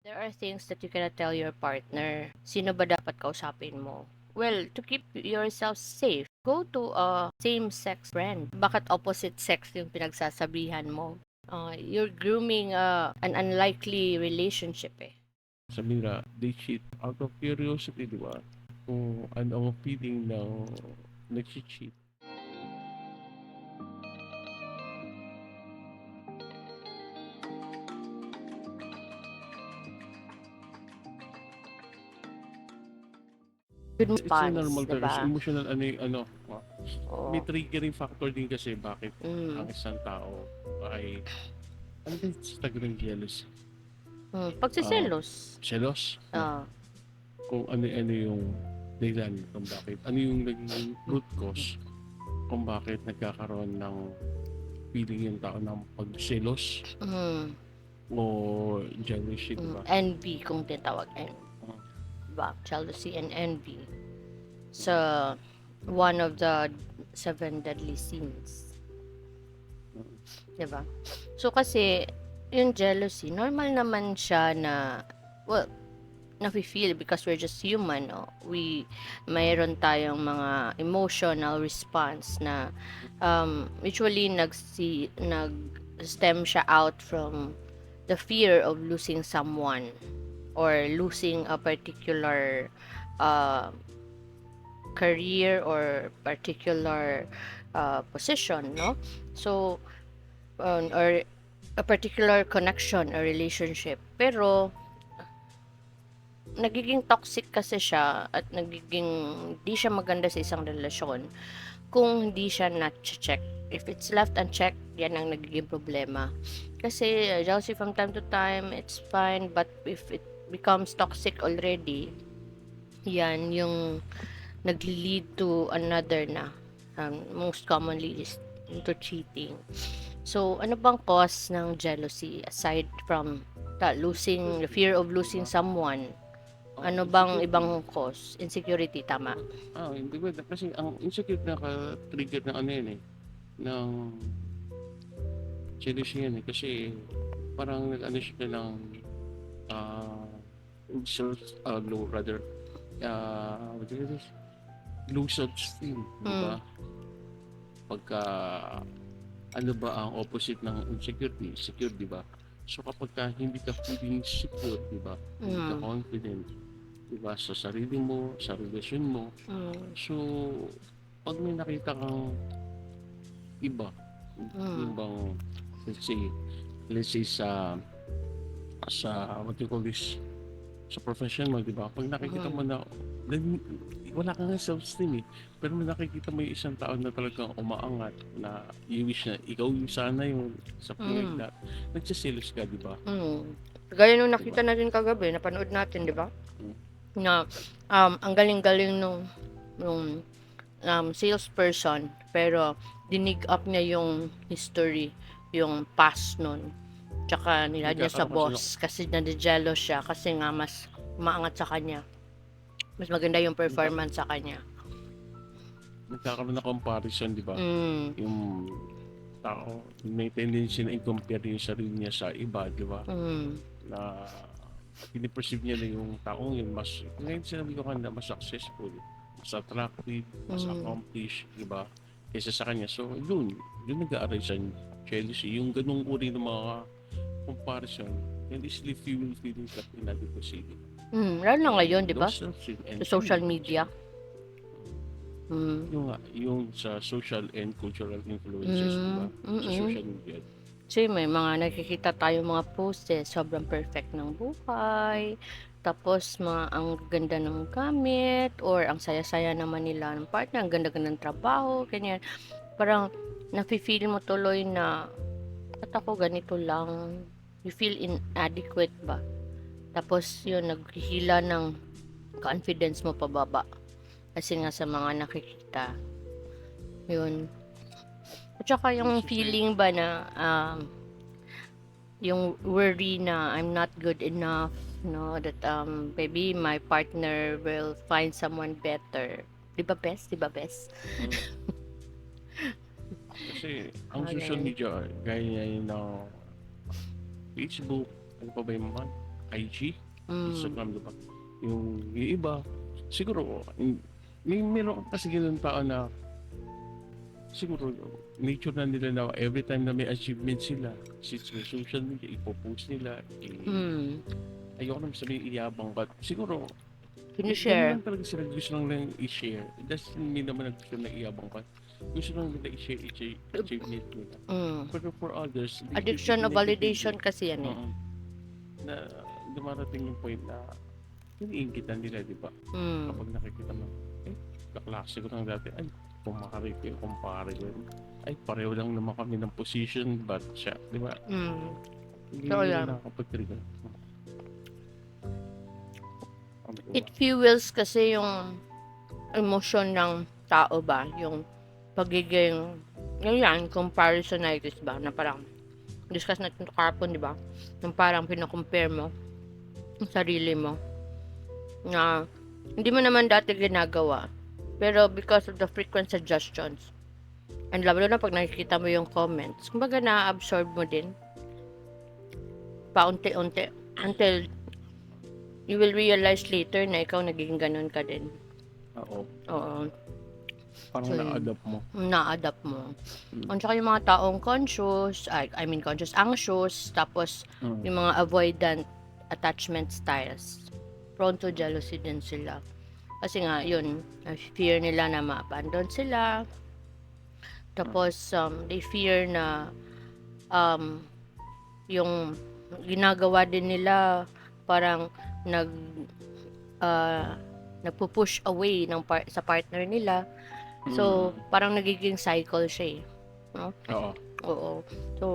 There are things that you cannot tell your partner. Sino ba dapat kausapin mo? Well, to keep yourself safe, go to a same-sex friend. Bakit opposite sex yung pinagsasabihan mo? You're grooming an unlikely relationship eh. Sabi nga, they cheat out of curiosity, di ba? Kung ano ang feeling ng nag-cheat. Good It's a response, normal kasi diba? emotional may Oo. triggering factor din kasi bakit Mm. ang isang tao ay ano din sa tagal ng jealous? Uh, Pagsiselos. Selos, no? Ah. Kung ano yung dahilan kung bakit. Ano yung naging root cause kung bakit nagkakaroon ng feeling yung tao ng pagselos Mm. o jealousy, di ba? Envy kung tinatawag. Uh, Diba? Jealousy and envy. So, one of the 7 deadly sins. Diba? So, kasi, yung jealousy, normal naman siya na, well, nafe-feel because we're just human, no? Mayroon tayong mga emotional response na usually nag-stem siya out from the fear of losing someone or losing a particular uh, career or particular position, no? So, or a particular connection or relationship. Pero, nagiging toxic kasi siya at nagiging di siya maganda sa isang relasyon kung hindi siya na-check. If it's left unchecked, yan ang nagiging problema. Kasi jealousy from time to time, it's fine. But if it becomes toxic already, yan yung nagli-lead to another na. Most commonly is into cheating. So, ano bang cause ng jealousy aside from the fear of losing diba? someone? Ano bang Insecurity. ibang cause? Insecurity, tama. Hindi ba? Kasi ang insecure trigger ng ano yan eh, ng jealousy yan eh. Kasi parang nag-ano siya ng uh, low rather, what do you call this? Low self-esteem, di Mm. ba? Pagka, ano ba ang opposite ng insecurity? Secure, di ba? So kapag hindi ka feeling secure, di ba? Hindi ka Mm. confident, di ba? Sa sarili mo, sa relasyon mo. Mm. So, pag may nakita kang iba, yung Mm. bang, let's say sa what you call this, sa profession mo, di ba? Pag nakikita mo Mm. na, then, wala kang self-esteem eh. Pero may nakikita mo yung isang tao na talagang umaangat na you wish na ikaw yung sana yung something like Mm. that. Nagsiselos ka, di ba? Mm. Gaya nung Di ba? nakita natin kagabi, napanood natin, di ba? Mm. Na ang galing-galing nung salesperson, pero dinig up niya yung history, yung past nun. Tsaka nilad niya sa Nagkakaroon kasi boss kasi nade-jealous siya kasi nga mas umaangat sa kanya. Mas maganda yung nagka, performance sa kanya. nagkakaroon na comparison, di ba? Mm. Yung tao, may tendency na i-compare yung sarili niya sa iba, di ba? Mm. Na piniperceive niya na yung taong yun mas, ngayon sinabi ko kanina, mas successful, mas attractive, mas Mm. accomplished, di ba? Kaysa sa kanya. So, yun nag-aaral sa jealousy. Yung ganung uri ng mga comparison can easily fuel feelings of inadequacy Lalo na and ngayon, di low ba? self-esteem and Sa social feelings. media. Mm. Yung sa social and cultural influences, di ba? Mm. Sa Mm. social media. Kasi may mga nakikita tayong mga posts sobrang perfect ng buhay. Tapos ang ganda ng gamit or ang saya-saya naman nila ng partner, ang ganda-ganda ng trabaho, ganyan. Parang nafe-feel mo tuloy na at ako ganito lang. You feel inadequate ba? Tapos yun, naghihila ng confidence mo pababa. Kasi nga sa mga nakikita. Yun. At saka yung Society. feeling ba na yung worry na I'm not good enough, no, that maybe my partner will find someone better. Di ba best? Di ba best? Mm. Kasi ang social Ganun. media, gaya niya yung Facebook, ano pa ba yung mga? IG, Hmm. Instagram, di ba? Yung iba, siguro, meron kasi ganun tao na siguro nature na nila na every time na may achievement sila, since may social media, ipopost nila, Hmm. ayoko naman sabihin iyabang, but siguro, ganun Sine-share. lang talaga sila gusto lang i-share. That's hindi naman gusto na iyabang, but gusto lang nila i-share achievement nila. Hmm. Pero for others, they Addiction o negatively, validation kasi yan, eh. oo, na dumarating yung point na iniinggitan nila, di ba? Hmm. Kapag nakikita mo, kaklase ko lang dati, ay, kumpare ko yun. Ay, pareho lang naman kami ng position, but siya, di ba? Hmm. Totoo Hindi nila yan. nakakapag-trigger. Ano ko ba? It fuels kasi yung emosyon ng tao ba, yung pagiging, yun yan, comparisonitis ba, na parang, discuss natin ito kahapon, di ba? Yung parang pinakompare mo yung sarili mo, na hindi mo naman dati ginagawa, pero because of the frequent suggestions, and lalo na pag nakikita mo yung comments, kumbaga na-absorb mo din, paunti-unti, until you will realize later na ikaw naging ganun ka din. Oo. Oo. Parang So, na-adapt mo. na-adapt mo. Mm. At saka yung mga taong conscious, conscious, anxious, tapos Mm. yung mga avoidant attachment styles, prone to jealousy din sila. Kasi nga, yun, fear nila na ma-abandon sila. Tapos, they fear na um, yung ginagawa din nila parang nag nagpo-push away sa partner nila. So, Mm. parang nagiging cycle siya, eh, no? Oo. Oo. So,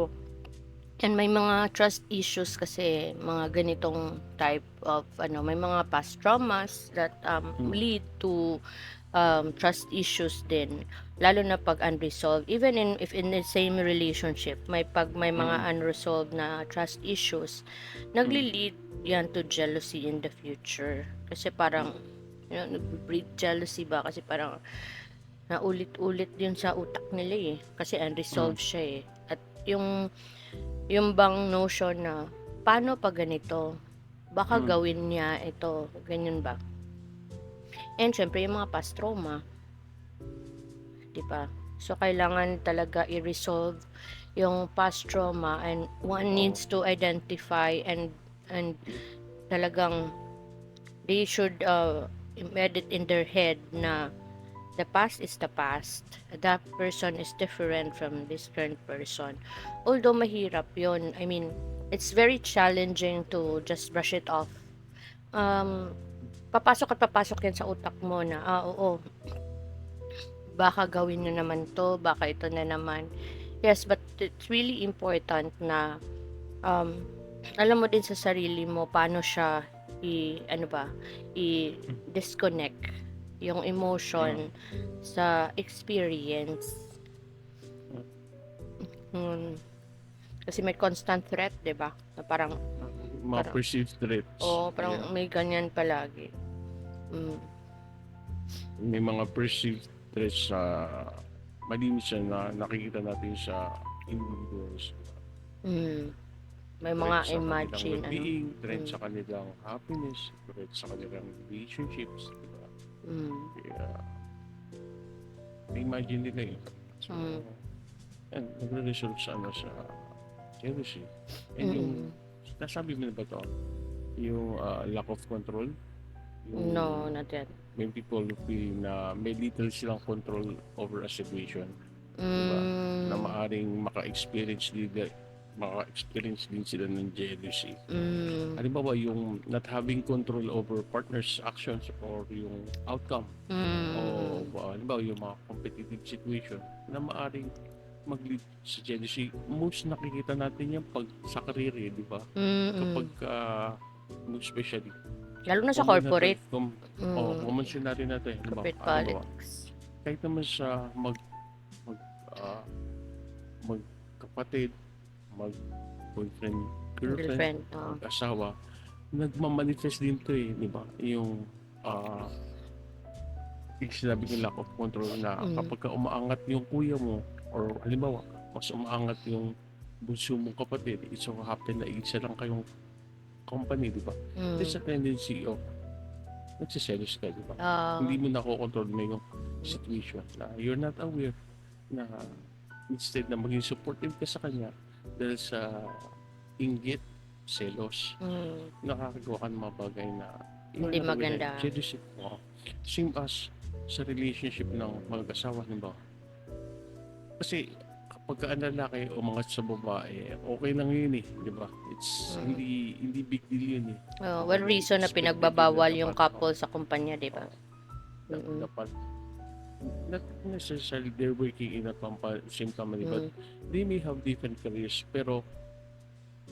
and may mga trust issues kasi, mga ganitong type of may mga past traumas that Mm. lead to trust issues din, lalo na pag unresolved. Even if in the same relationship, may mga Mm. unresolved na trust issues, Mm. nagli-lead yan to jealousy in the future. Kasi parang, nag-breed jealousy ba? Kasi parang naulit-ulit din sa utak nila, eh. Kasi Mm. unresolved siya, eh. At yung bang notion na, paano pa ganito? Baka Mm. gawin niya ito, ganyan ba? And syempre, yung mga past trauma, di ba? So, kailangan talaga i-resolve yung past trauma, and one Oo. needs to identify and talagang they should embed it in their head na the past is the past. That person is different from this current person. Although mahirap yun. I mean, it's very challenging to just brush it off. Um, Papasok at papasok yan sa utak mo na, oo, baka gawin na naman to, baka ito na naman. Yes, but it's really important na um, alam mo din sa sarili mo paano siya i-disconnect yung Mm. emotion sa experience. Hmm, kasi may constant threat, 'di ba? Na parang Mga parang perceived threats. parang Yeah. may ganyan palagi. Mm. May mga perceived threats na malinis yan na nakikita natin sa individuals. Mm. May mga Threat sa kanilang imagine well-being, threat mm, sa kanilang happiness, threat sa kanilang relationships, di ba? mm, Kaya, imagine nila yun. So, mm, yan, nagre-result sa jealousy. And yung, mm. nasabi mo na ba to? Yung lack of control, yung No, not yet. when people feel na may little silang control over a situation, di ba? Na Mm, maaring maka-experience din sila ng jealousy. mm, Halimbawa, yung not having control over partner's actions or yung outcome o mm, halimbawa yung mga competitive situation na maaring mag-lead sa jealousy. Most nakikita natin yan pag sa career, di ba? mm. Kapag most especially Lalo na sa common natin corporate. common scenario natin, Corporate halimbawa politics. kahit naman sa mag ah, magkapatid, mag-boyfriend, girlfriend, Girlfriend. mag-asawa, nagmamanifest din to, di ba? Yung sinabi ng lack of control na Mm, kapag umaangat yung kuya mo or halimbawa, mas umaangat yung bunso mong kapatid, it so happen na isa lang kayong company, di ba? There's a tendency of nagsiselos ka, di ba? Hindi mo nakokontrol na yung situation na you're not aware na instead na maging supportive ka sa kanya dahil sa inggit, selos, nakakagawa ka ng mga bagay na Hindi maganda. jealousy. Same as sa relationship ng mag-asawa, di ba? Kasi kapag ang lalaki umangat sa babae, okay lang yun eh, di ba? It's hindi big deal yun eh. One reason na Expected pinagbabawal yun na yung dapat, couple sa kumpanya, di ba? dapat not necessarily they're working in a same company, but they may have different careers. Pero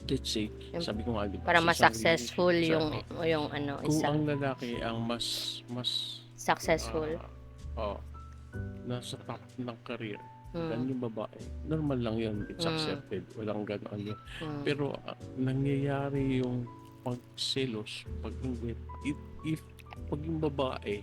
let's say, sabi ko nga, di ba, Para sa isang mas-successful relationship, yung ano, kung isa. ang lalaki ang mas Successful. nasa top ng career dan yung babae, normal lang yun, it's accepted, walang gano'n yun. Pero nangyayari yung pagselos, pag-inggit, if pag yung babae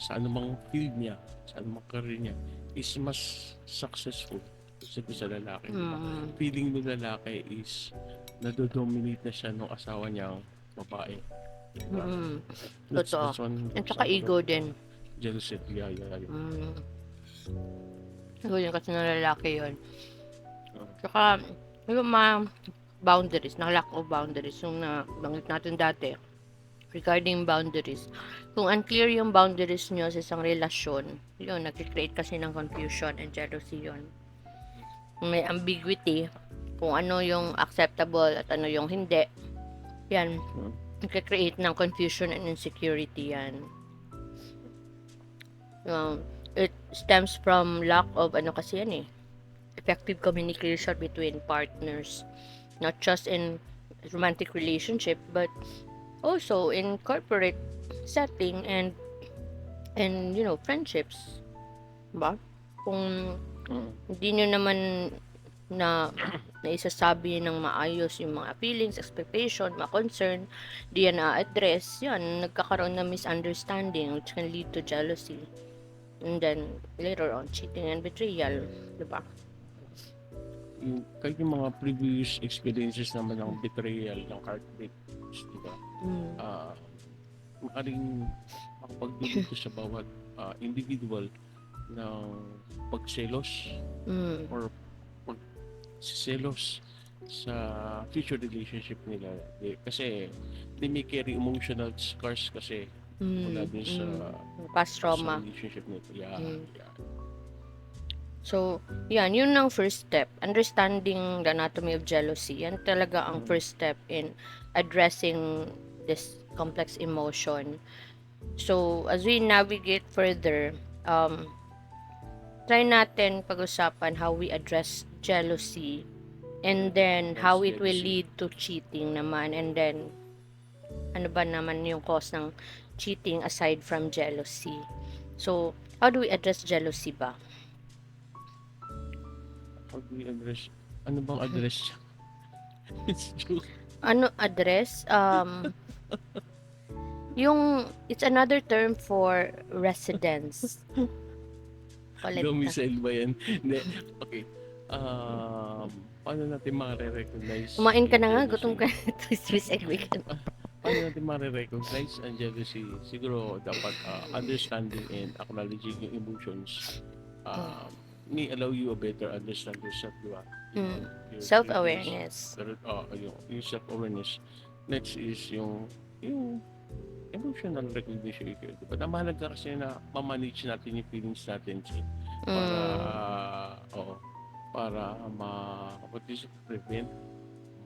sa anumang field niya, sa anumang career niya is mas successful sa lalaki, diba? Feeling ng lalaki is nadodominate na siya ng asawa niyang babae, diba? Totoo. At saka ego din. Jealousy, yeah. Ego din kasi ng lalaki yun. Saka yung mga boundaries, lack of boundaries, yung nabanggit natin dati regarding boundaries. Kung unclear yung boundaries nyo sa isang relasyon, yun, nag-create kasi ng confusion and jealousy yun. May ambiguity kung ano yung acceptable at ano yung hindi. Yan, nag-create ng confusion and insecurity yan. It stems from lack of kasi yan eh, effective communication between partners, not just in romantic relationship but also in corporate setting and friendships, ba? Kung hindi nyo naman na naisasabi ng maayos yung mga feelings, expectation, mga concern, di yan na-address, yan, nagkakaroon ng misunderstanding which can lead to jealousy. And then, later on, cheating and betrayal, diba? Kahit yung mga previous experiences naman ng betrayal, ng heartbreak, diba? Makaring makapagdulog sa bawat individual ng pagselos or pagselos sa future relationship nila. Kasi they may carry emotional scars kasi mula din sa past trauma. Relationship nito. Yeah. So, yan, yun ang first step. Understanding the anatomy of jealousy. Yan talaga ang first step in addressing this complex emotion. So, as we navigate further, try natin pag-usapan how we address jealousy and then how it will lead to cheating naman, and then ano ba naman yung cause ng cheating aside from jealousy. So, how do we address jealousy ba? How do we address? Ano bang address? It's joke. Ano address? It's another term for residence. Domicile ba yan? Hindi. Okay. Paano natin ma-recognize? Kumain ka na nga, gutom ka na. Swiss egg bacon. Paano natin ma-recognize ang jealousy? Siguro dapat understanding and acknowledging yung emotions may allow you a better understand yourself, di ba? Self-awareness. Yung self-awareness. Next is yung emotional recognition. Diba? Na mahalaga kasi na ma-manage natin yung feelings natin para prevent,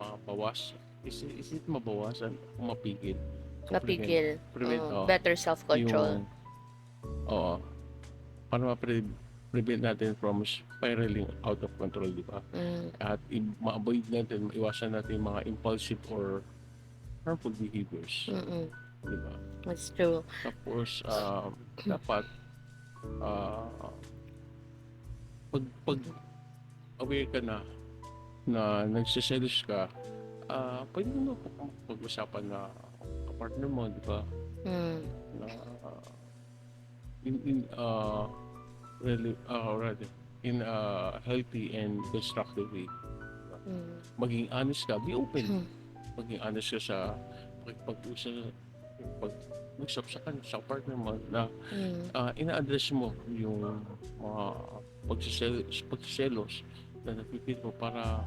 mabawas. Is it mabawasan o mapigil? Mapigil. Prevent, better self-control. Para ma-prevent natin from spiraling out of control, di ba? At ma-avoid natin, maiwasan natin yung mga impulsive or harmful behaviors. Di ba? That's true. Tapos, dapat pag aware ka na nagsiselos ka, pwede mo pag-usapan na kapartner mo, di ba? Na in a healthy and constructive way. Maging honest ka, be open. Maging honest ka sa makipag-usap pag-usap sa partner mo na Hmm. ina-address mo yung mga pagsiselos na nafe-feel mo para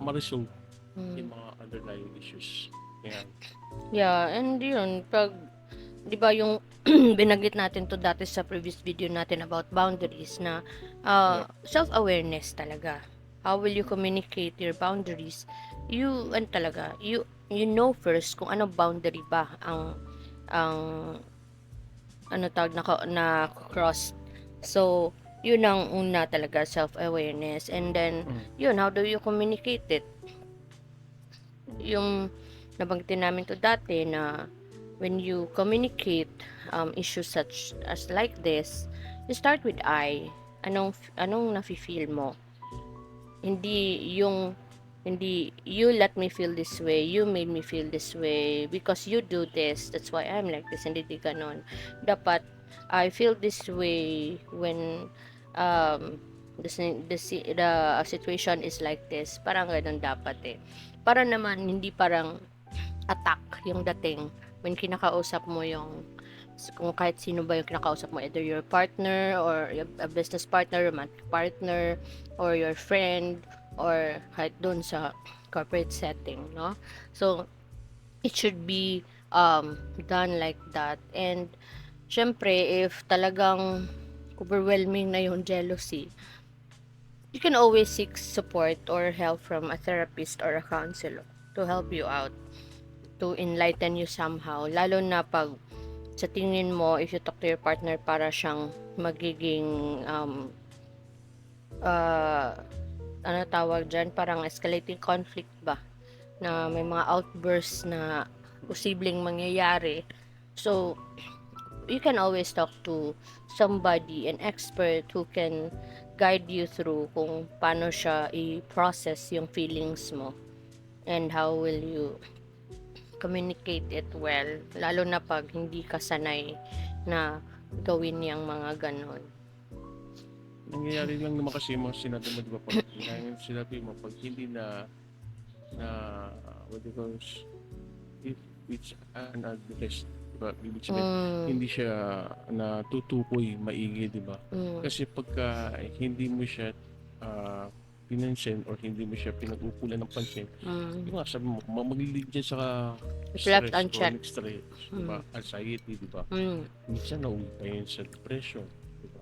ma-resolve Hmm. yung mga underlying issues. Yan. Yeah, and yun, 'di ba yung binanggit natin 'to dati sa previous video natin about boundaries na Yep. self-awareness talaga. How will you communicate your boundaries? Ano talaga, you know first kung ano boundary ba ang ano tawag na cross. So, yun ang una talaga, self-awareness. And then, Mm. yun, how do you communicate it? Yung nabanggitin namin to dati na when you communicate issues such as like this, you start with I. Anong nafi-feel mo? Hindi you let me feel this way, you made me feel this way because you do this, that's why I'm like this. Hindi ganon. Dapat I feel this way when um the situation is like this. Parang ganon dapat eh. Para naman hindi parang attack yung dating when kinakausap mo yung kung kahit sino ba yung kinakausap mo, either your partner or a business partner, romantic partner, or your friend, or kahit doon sa corporate setting, no? So, it should be done like that. And, syempre, if talagang overwhelming na yung jealousy, you can always seek support or help from a therapist or a counselor to help you out, to enlighten you somehow. Lalo na pag sa tingin mo, if you talk to your partner, para siyang magiging uh, ano tawag dyan, parang escalating conflict ba, na may mga outbursts na posibleng mangyayari. So, you can always talk to somebody, an expert who can guide you through kung paano siya i-process yung feelings mo and how will you communicate it well, lalo na pag hindi ka sanay na gawin yung mga ganon. Nangyayari lang naman kasi mo, sinabi mo, di ba, pag sinabi mo, pag hindi na what do you call this, if it's unaddressed, di ba, ibig sabihin, Mm, hindi siya natutukoy maigi, di ba? mm, Kasi pagka hindi mo siya pinansin or hindi mo siya pinag-uukulan ng pansin, mm. yung nga sabi mo, maglilid dyan sa If left stress, unchecked. chronic stress, di ba? Mm, Anxiety, di ba? mm, Minsan nauwi pa yun sa depression, di ba?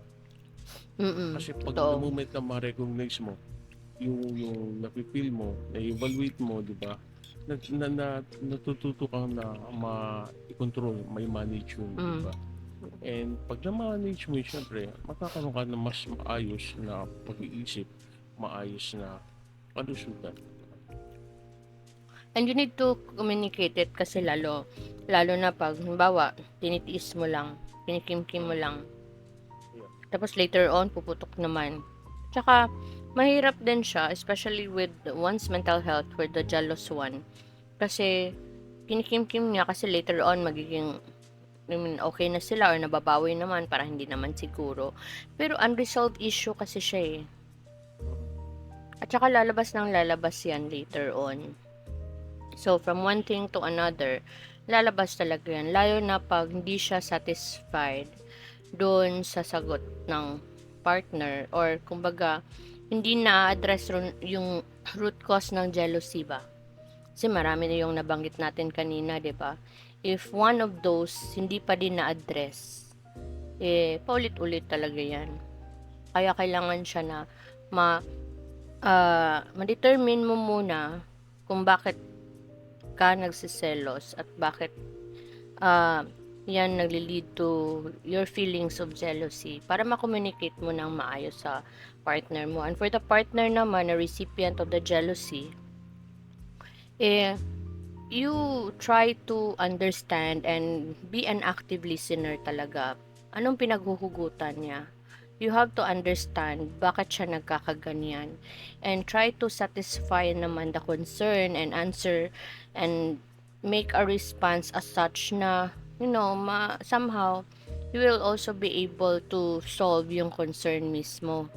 mm, Kasi pag the totoo. moment na ma-recognize mo yung nafi-feel mo, na-evaluate mo, di ba? Natututo kang na ma-control, may manage yun, di Mm. ba? And pag na-manage mo yun, syempre, magkakaroon ka ng mas maayos na pag-iisip, maayos na kalusugan. And you need to communicate it kasi lalo na pag halimbawa tinitiis mo lang, kinikimkim mo lang, Yeah. tapos later on puputok naman. Tsaka mahirap din siya, especially with one's mental health, with the jealous one, kasi kinikimkim niya kasi later on magiging, I mean, okay na sila or nababawi naman, para hindi naman siguro. Pero unresolved issue kasi siya eh. At saka lalabas ng lalabas yan later on. So, from one thing to another, lalabas talaga yan. Lalo na pag hindi siya satisfied doon sa sagot ng partner, or kumbaga, hindi na-address yung root cause ng jealousy ba. Kasi marami na yung nabanggit natin kanina, 'di ba? If one of those hindi pa din na-address, paulit-ulit talaga 'yan. Kaya kailangan siya na ma ma-determine mo muna kung bakit ka nagsiselos at bakit ah, yan nagli-lead to your feelings of jealousy, para ma-communicate mo ng maayos sa partner mo. And for the partner naman, na recipient of the jealousy, eh, you try to understand and be an active listener talaga. Anong pinaghuhugutan niya? You have to understand bakit siya nagkakaganyan, and try to satisfy naman the concern and answer and make a response as such na, somehow you will also be able to solve yung concern mismo.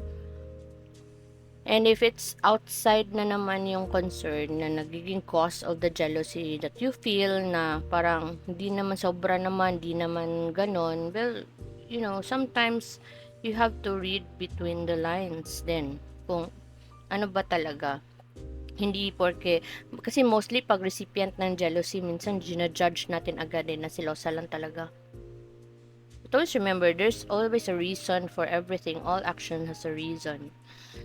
And if it's outside na naman yung concern na nagiging cause of the jealousy that you feel na parang hindi naman sobra naman, hindi naman ganon, well, sometimes you have to read between the lines then kung ano ba talaga. Hindi porke, kasi mostly pag recipient ng jealousy, minsan gina-judge natin agad na selosa lang talaga. But always remember, there's always a reason for everything. All action has a reason.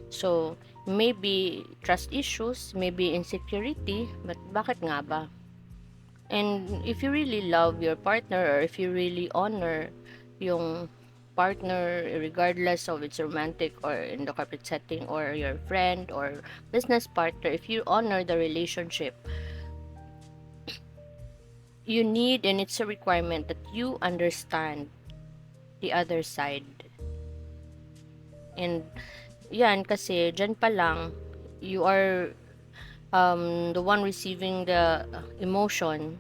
So, maybe trust issues, maybe insecurity, but bakit nga ba? And if you really love your partner or if you really honor yung partner, regardless of it's romantic or in the corporate setting or your friend or business partner, if you honor the relationship, you need, and it's a requirement that you understand the other side. And yan, kasi dyan pa lang, you are the one receiving the emotion,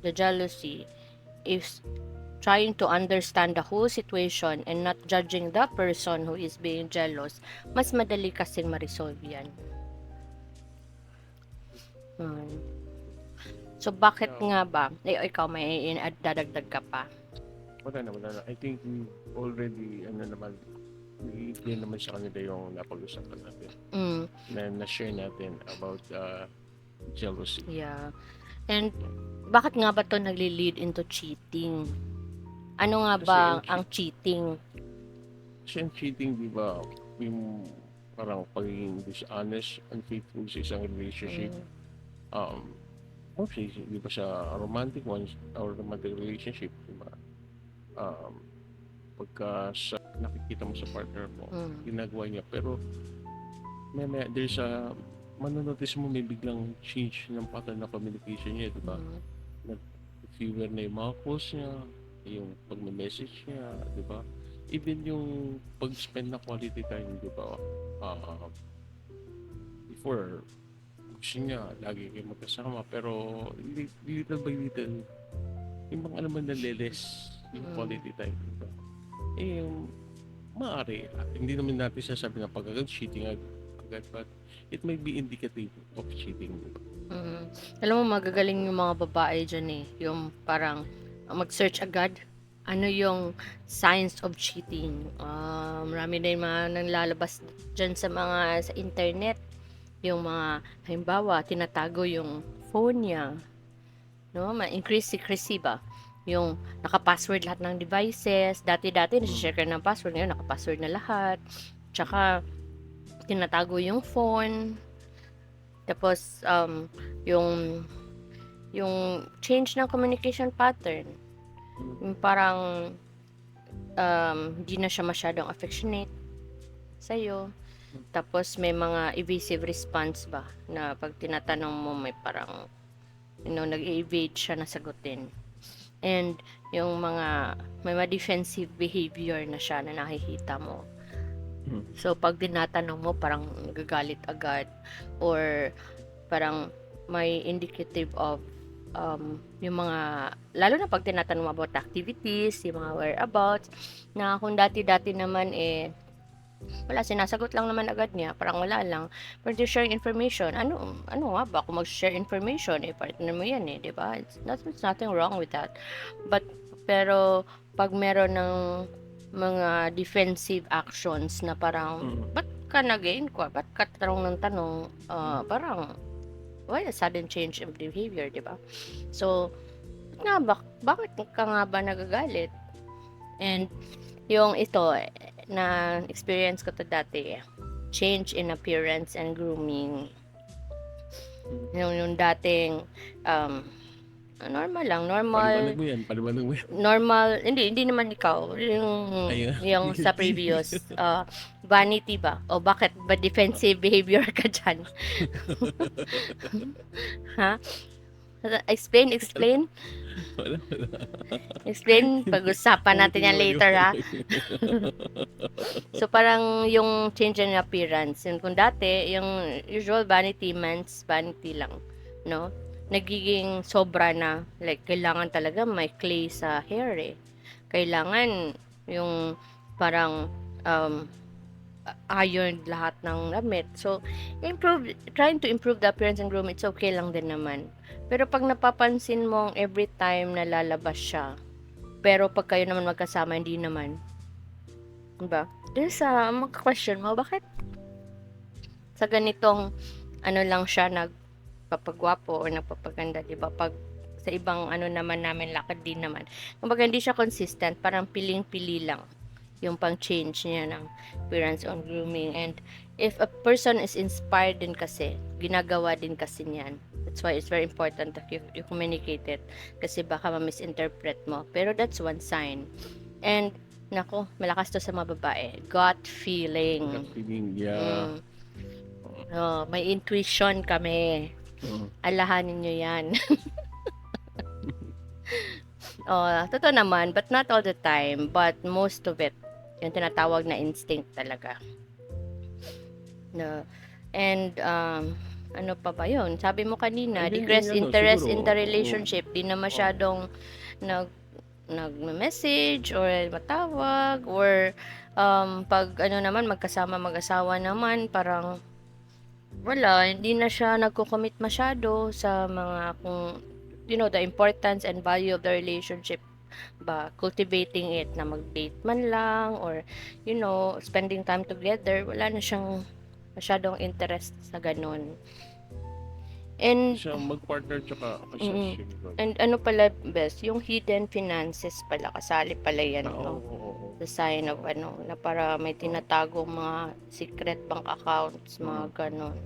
the jealousy, is trying to understand the whole situation and not judging the person who is being jealous. Mas madali kasing ma-resolve yan. So, bakit nga ba? Ikaw, may dadagdag ka pa? Wala na. I think we already, clear naman sa kanila yung napag-usapan natin. Na-share natin about jealousy. Yeah. And bakit nga ba to nagli-lead into cheating? Ano nga ba ang cheating? Kasi ang cheating, di ba, yung parang pagiging dishonest, unfaithful sa isang relationship. Okay, di ba sa romantic ones or romantic relationship, di ba? Pagka nakikita mo sa partner mo, ginagawa niya, pero may there's a manonotice mo may biglang change ng pattern ng communication niya, di ba? Nag-fewer na yung mga calls niya, yung pag-message niya, di ba? Even yung pag-spend na quality time, di ba? Before, gusto niya, lagi kayo magkasama, pero little by little, yung mga naman nalilis, yung quality time, di ba? Maaari, hindi naman natin sasabi na pag-cheating agad, but it may be indicative of cheating, di ba? Alam mo, magagaling yung mga babae dyan yung parang mag-search agad ano yung signs of cheating. Marami na yung mga nanlalabas dyan sa internet, yung mga halimbawa tinatago yung phone niya, no, ma-increase secrecy ba, yung naka-password lahat ng devices. Dati nasi-share ka ng password, ngayon naka-password na lahat, tsaka tinatago yung phone. Tapos yung change ng communication pattern, yung parang hindi na siya masyadong affectionate sa'yo. Tapos may mga evasive response ba na pag tinatanong mo may parang nag-evade siya na sagutin. And yung may mga defensive behavior na siya na nakikita mo. So pag tinatanong mo parang nagagalit agad, or parang may indicative of yung mga, lalo na pag tinatanong mo about activities, yung mga whereabouts, na kung dati naman wala, sinasagot lang naman agad niya, parang wala lang. But you're sharing information, ano nga ba kung mag-share information, partner mo yan di ba? There's nothing wrong with that. Pero pag meron ng mga defensive actions na parang ba't ka nag-inquire, ba't ka tanong ng tanong, parang why a sudden change of behavior, di ba? So bakit ka nga ba nagagalit? And yung ito na experience ko to dati, change in appearance and grooming. Yung dating Paliwanag mo yan. Normal, hindi naman ikaw, yung sa previous vanity ba? O bakit ba defensive behavior ka dyan? Ha? Explain. Wala. Explain, pag-usapan natin yan later, ha? So parang yung change in appearance, yun, kung dati yung usual vanity, men's vanity lang, no, nagiging sobra na, like kailangan talaga may clay sa hair kailangan yung parang ironed lahat ng damit. So, trying to improve the appearance and groom, it's okay lang din naman. Pero pag napapansin mong every time na lalabas siya, pero pag kayo naman magkasama, hindi naman. Diba? There's question mo, bakit sa ganitong ano lang siya nagpapagwapo o nagpapaganda, diba? Pag sa ibang ano naman namin, lakad din naman. Kumbaga hindi siya consistent, parang piling-pili lang yung pang-change niya ng appearance on grooming. And if a person is inspired din kasi, ginagawa din kasi niyan. That's why it's very important that you communicate it. Kasi baka ma-misinterpret mo. Pero that's one sign. And, nako, malakas to sa mga babae. Gut feeling. Gut feeling, yeah. Mm. Oh, may intuition kami. Alahanin nyo yan. Totoo naman, but not all the time. But most of it, yung tinatawag na instinct talaga. No. And, ano pa ba yun? Sabi mo kanina, And then, decreased ano, interest siguro, in the relationship. Di na masyadong nag-message or matawag or pag ano naman, magkasama mag-asawa naman, parang wala, hindi na siya nagko-commit masyado sa mga kung the importance and value of the relationship ba, cultivating it na mag-date man lang or spending time together, wala na siyang masyadong interest sa ganun. And siya mag-partner tsaka mm, siguro. and ano pala best, yung hidden finances pala, kasali pala yan, no? Oo. The sign of na para may tinatagong mga secret bank accounts, mga ganun.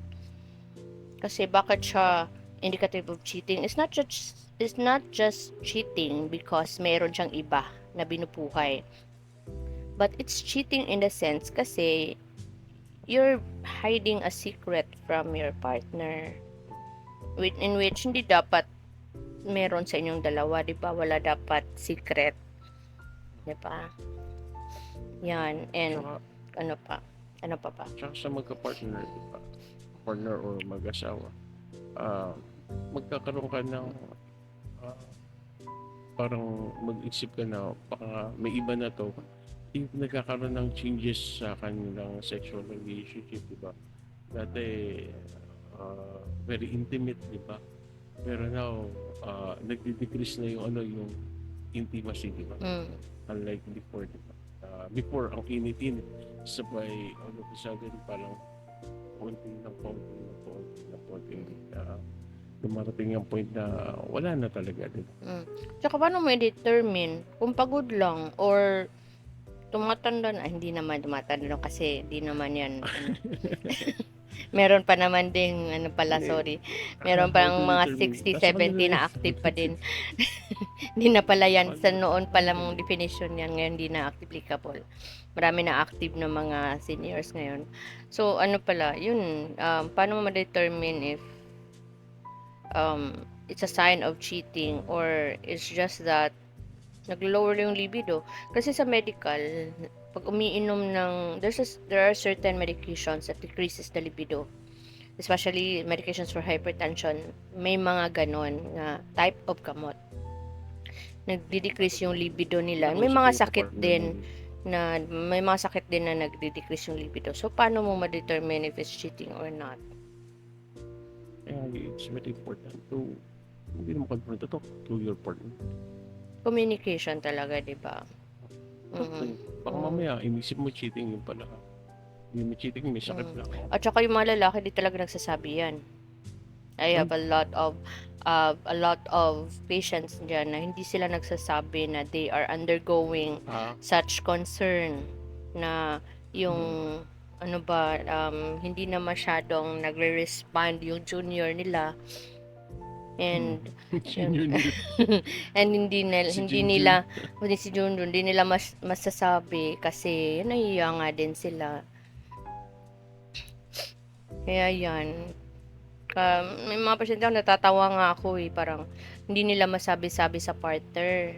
Kasi bakit siya indicative of cheating? It's not just cheating because meron siyang iba na binubuhay. But it's cheating in the sense kasi you're hiding a secret from your partner in which hindi dapat meron sa inyong dalawa, di ba? Wala dapat secret. Di ba? Yan. And Tsaka, ano pa? Ano pa ba? tsaka sa magka-partner, diba? Partner or mag-asawa, magkakaroon ka ng parang mag-isip ka na baka may iba na to, if nagkakaroon ng changes sa kanilang sexual relationship, diba? Dati, very intimate, diba? Pero now, nagdi-decrease na yung intimacy, diba? Unlike before, diba? Before, ang init-init, sabay, all of a sudden, parang konti ng konti. Dumarating yung point na wala na talaga, diba? Tsaka paano mo i-determine kung pagod lang or tumatanda na? Hindi naman tumatanda kasi hindi naman yan. Meron pa naman ding, meron pang mga 60, 70 na active pa din. Hindi na pala yan, sa noon pala mong definition yan, ngayon hindi na applicable. Marami na active na mga seniors ngayon. So, ano pala, yun, paano mo ma-determine if it's a sign of cheating or it's just that nag-lower yung libido? Kasi sa medical, pag umiinom ng, there are certain medications that decreases the libido. Especially medications for hypertension, may mga ganon na type of gamot. Nagdi-decrease yung libido nila. May mga sakit din na nagdi-decrease yung libido. So, paano mo ma-determine if it's cheating or not? It's very important to hindi mo confront to your partner. Communication talaga, di ba? Baka mamaya, inisip mo cheating yung pala. Hindi mo cheating, may sakit lang. At saka yung mga lalaki, di talaga nagsasabi yan. I have a lot of patients dyan na hindi sila nagsasabi na they are undergoing such concern na yung hindi na masyadong nagre-respond yung junior nila. And and hindi nila masasabi kasi nahiya nga din sila. Kaya yan, may mga pasyente ako natatawa nga ako parang hindi nila masabi-sabi sa partner.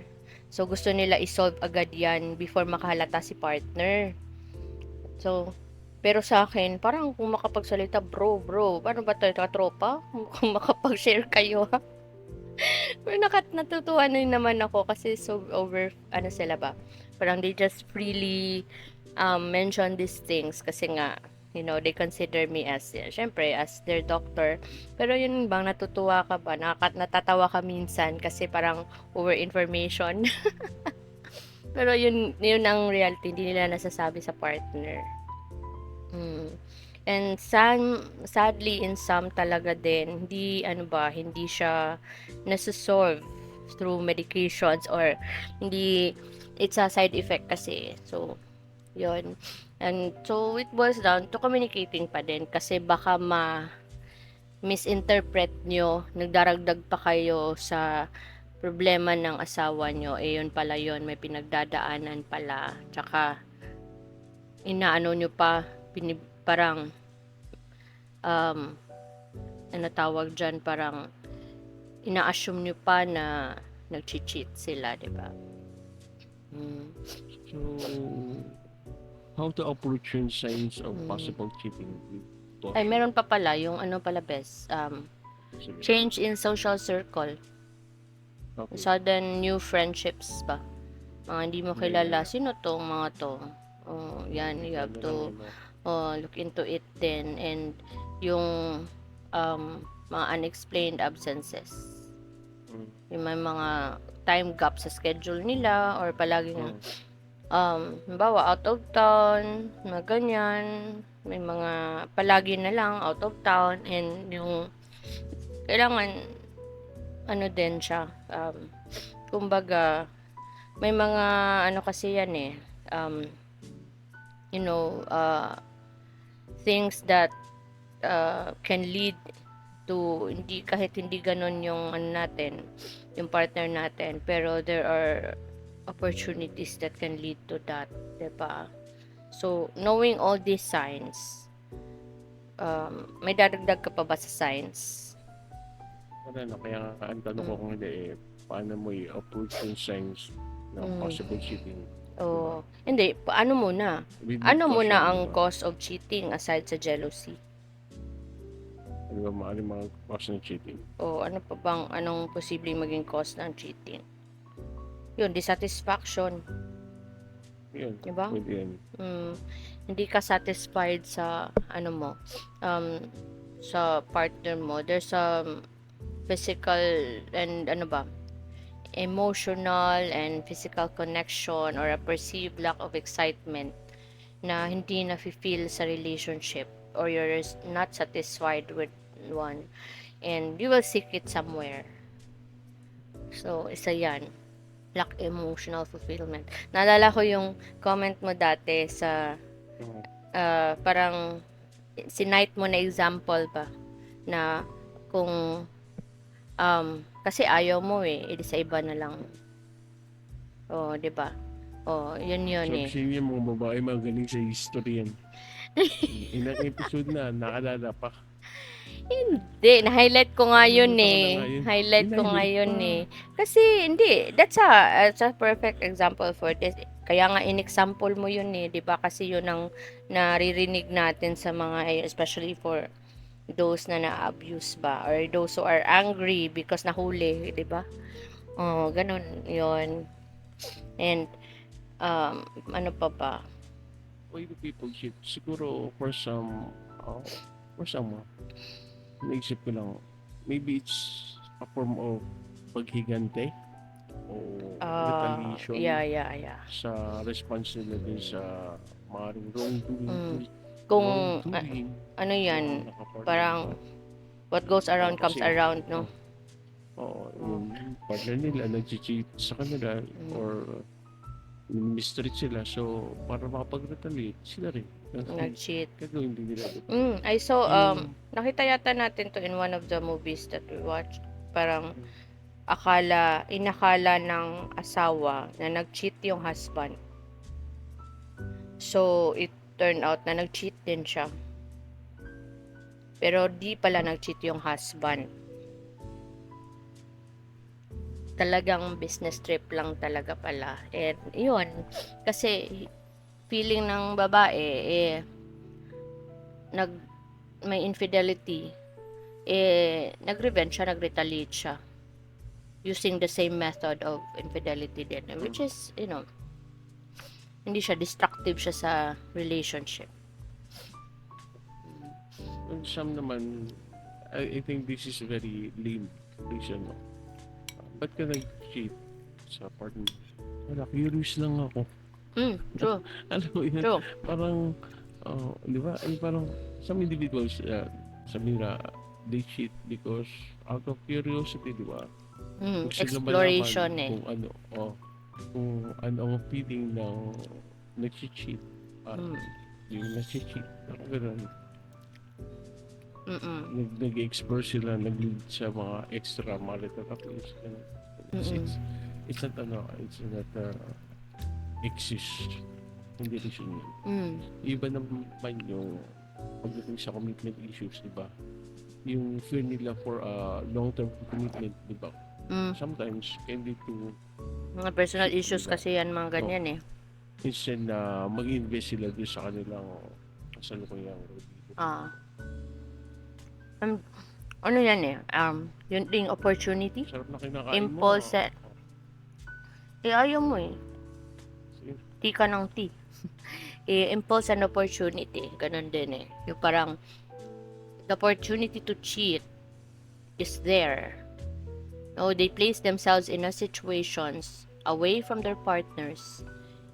So gusto nila i-solve agad yan before makahalata si partner. So pero sa akin, parang kung makapagsalita, bro, paano ba tayo, tropa? Kung makapag-share kayo, ha? Pero natutuwa na naman ako kasi so sila ba? Parang they just freely mention these things kasi nga, they consider me as, syempre, as their doctor. Pero yun bang natutuwa ka ba? Natatawa ka minsan kasi parang over information. Pero yun ang reality, hindi nila nasasabi sa partner. Mm. And sadly, in some talaga din, hindi siya nasa-solve through medications or hindi, it's a side effect kasi. So, yun. And so, it boils down to communicating pa din kasi baka misinterpret nyo, nagdaragdag pa kayo sa problema ng asawa nyo, yun pala yun, may pinagdadaanan pala. Tsaka, inaano nyo pa, parang, um, ano tawag dyan, parang, ina-assume nyo pa na nag-cheat sila, di ba? So, how to approach yung signs of Mm. possible cheating with boss? Ay, meron pa pala, yung ano pala best, Sige. change in social circle, Okay. sudden new friendships ba? Mga hindi mo kilala, Yeah. sino tong mga to? Oh, yan, you have to look into it then. And yung mga unexplained absences. Yung may mga time gap sa schedule nila or palaging halimbawa out of town, mga ganyan. May mga palagi na lang out of town and yung kailangan ano din siya. Kumbaga may mga ano kasi yan things that can lead to kahit hindi ganun yung natin, yung partner natin, pero there are opportunities that can lead to that, diba? So, knowing all these signs, may dadagdag ka pa ba sa signs? Wala na, kaya ang tanong ko kung hindi paano mo i-approach yung signs ng possible cheating? Hindi, ano muna? With Ano muna caution, ang diba? cause of cheating aside sa jealousy? Ano ba mga cause ng cheating? Ano pa bang, anong posibleng maging cause ng cheating? Yun, dissatisfaction. Yun, diba? pwede yan. Hindi ka satisfied sa mo, sa partner mo. There's physical and emotional and physical connection or a perceived lack of excitement na hindi na-feel sa relationship or you're not satisfied with one and you will seek it somewhere. So, isa yan. Lack emotional fulfillment. Naalala ko yung comment mo dati sa parang sinite mo na example ba na kung kasi ayaw mo edi sa iba na lang. Di ba? Yun So, eh. yung mga babae magaling sa history yan. Ilang episode na, nakalala pa. Hindi, na-highlight ko nga yun Highlight ko nga yun Kasi hindi, that's a perfect example for this. Kaya nga in-example mo yun 'di ba? Kasi yun ang naririnig natin sa mga, especially for those na na-abuse ba or those who are angry because nahuli, 'di ba? Ganun yun. And ano pa ba? Why do people cheat? Siguro for someone, naisip ko lang, maybe it's a form of paghigante o retaliation Yeah. sa response nila din sa maaaring wrongdoing. Kung ano yan, parang what goes around comes around, no? Yung partner nila nag-cheat sa kanila or mistreat sila, so para makapag-retaliate sila rin Nag-cheat. gagawin din nila. I saw nakita yata natin to in one of the movies that we watched. Parang inakala ng asawa na nag-cheat yung husband. So it turned out na nag-cheat din siya. Pero di pala nag-cheat yung husband. Talagang business trip lang talaga pala. And yun, kasi feeling ng babae may infidelity, nag-revenge siya, nag-retaliate siya using the same method of infidelity din, which is Hindi siya destructive siya sa relationship. And some naman, I think this is very lame reason, no? Ba't ka nag-cheat sa partner? Wala, curious lang ako. True, Alam mo yun, true. parang, di ba, ay parang some individuals, sabi nila, they cheat because out of curiosity, di ba? Gusto nila malaman Exploration eh. kung ano ang feeling ng nag-cheat. Mm, Yung nag-cheat, parang ganun. mm, Nag-explore sila, nag-lead sa mga extra marital affairs. It's, mm, it's, it's not, exist. Hindi reason yun. mm, Iba naman yung pagdating sa commitment issues, di ba? Yung fear nila for a long-term commitment, di ba? mm. Sometimes can lead to Mga personal cheat, di issues ba? kasi yan, mga Oh, ganyan eh. instead na mag-invest sila doon sa kanilang kasalukuyang relationship. Ah, um, ano yan eh, yun ding opportunity, Sarap na kinakain mo. impulse, ayaw mo eh, Sige. ti ka ng ti. Impulse and opportunity, ganun din eh. Yung parang, the opportunity to cheat is there. No, they place themselves in a situations away from their partners,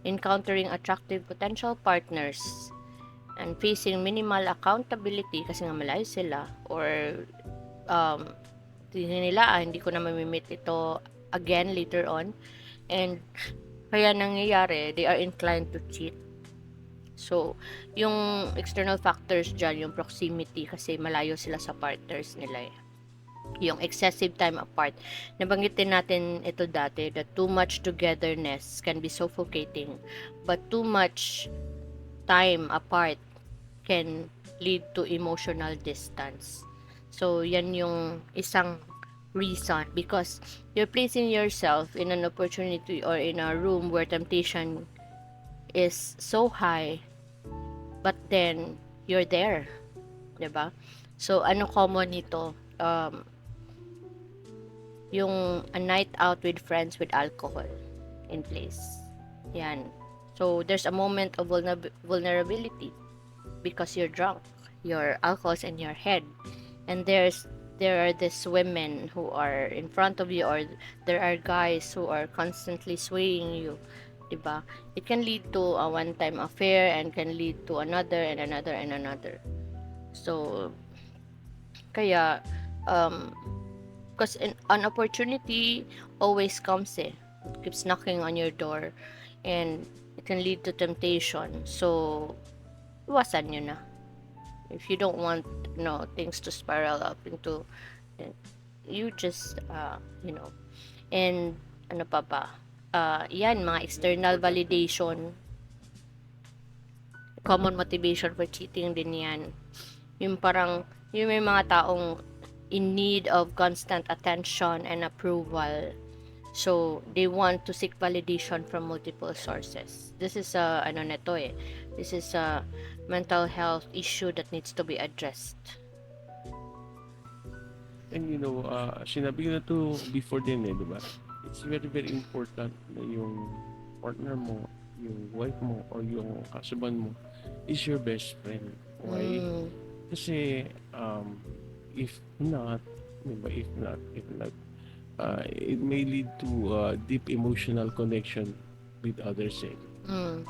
encountering attractive potential partners, and facing minimal accountability kasi nga malayo sila, or tingin nila, hindi ko na mamimit ito again later on, and kaya nangyayari, they are inclined to cheat. So, yung external factors dyan, yung proximity, kasi malayo sila sa partners nila eh. Yung excessive time apart. Nabanggitin natin ito dati, that too much togetherness can be suffocating, but too much time apart can lead to emotional distance. So, yan yung isang reason, because you're placing yourself in an opportunity or in a room where temptation is so high, but then you're there, 'di ba? So ano common nito, yung a night out with friends with alcohol in place. Yan. So there's a moment of vulnerability because you're drunk, your alcohol's in your head, and there are these women who are in front of you, or there are guys who are constantly swaying you, 'di ba? It can lead to a one-time affair and can lead to another and another and another. So kaya because an opportunity always comes eh. It keeps knocking on your door, and it can lead to temptation. So iwasan nyo na. If you don't want, things to spiral up into, you just, and ano pa ba? Yan, mga external validation, common motivation for cheating din yan. Yung parang, yung may mga taong in need of constant attention and approval. So, they want to seek validation from multiple sources. This is This is a mental health issue that needs to be addressed. And sinabi ko na to before din di ba? It's very, very important na yung partner mo, yung wife mo, or yung husband mo is your best friend. Why? Kasi, if not, it may lead to deep emotional connection with others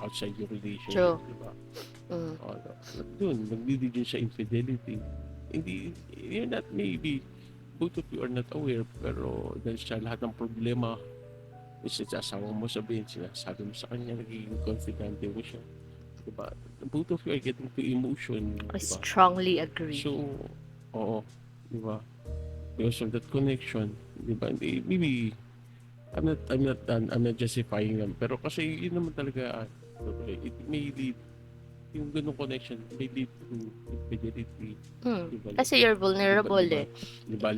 outside your relationship, True. di ba? Doon, nag-lead yun sa infidelity. Hindi, you're not maybe, both of you are not aware, pero dahil sa lahat ng problema, is sa asawa mo sabihin, sinasabi mo sa kanya, nagiging confidante mo siya. Diba? Both of you are getting to emotion. I Diba? strongly agree. So, oo. Diba? Because of that connection, diba? Maybe, I'm not justifying them. Pero kasi yun naman talaga, it may lead, yung ganung connection may lead to infidelity. Diba? Kasi you're vulnerable Diba? eh. Diba?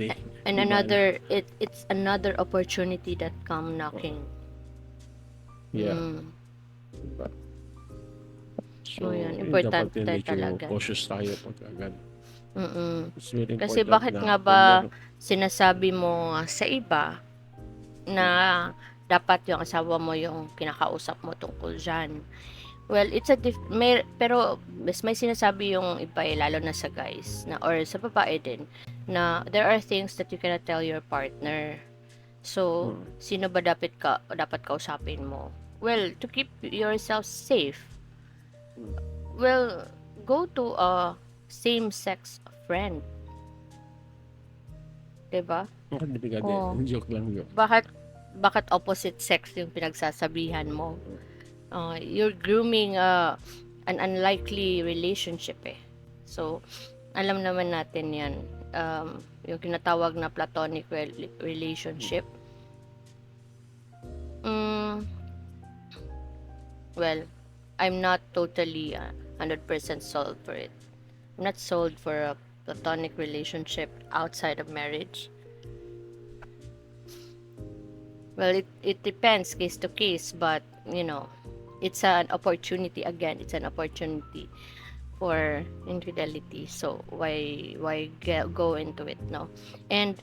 And Diba? it's another opportunity that come knocking. Yeah. Diba? So, yan, yun, importante dapat medyo talaga. cautious tayo pag agad. It's very important Kasi bakit na nga ba sinasabi mo sa iba na dapat yung asawa mo yung kinakausap mo tungkol diyan. Well, it's a pero may sinasabi yung iba, lalo na sa guys na or sa babae din, na there are things that you cannot tell your partner. So, Mm. sino ba dapat kausapin mo? Well, to keep yourself safe, Mm. well, go to a same-sex friend, 'di ba? Ang delikado Oh, joke lang yun. bakit bakit opposite sex yung pinagsasabihan mo? You're grooming an unlikely relationship eh. So, alam naman natin 'yan. Yung tinatawag na platonic relationship. Mm, well, I'm not totally 100% sold for it. I'm not sold for a platonic relationship outside of marriage. Well, it depends case to case, but it's an opportunity again. It's an opportunity for infidelity. So go into it, no? And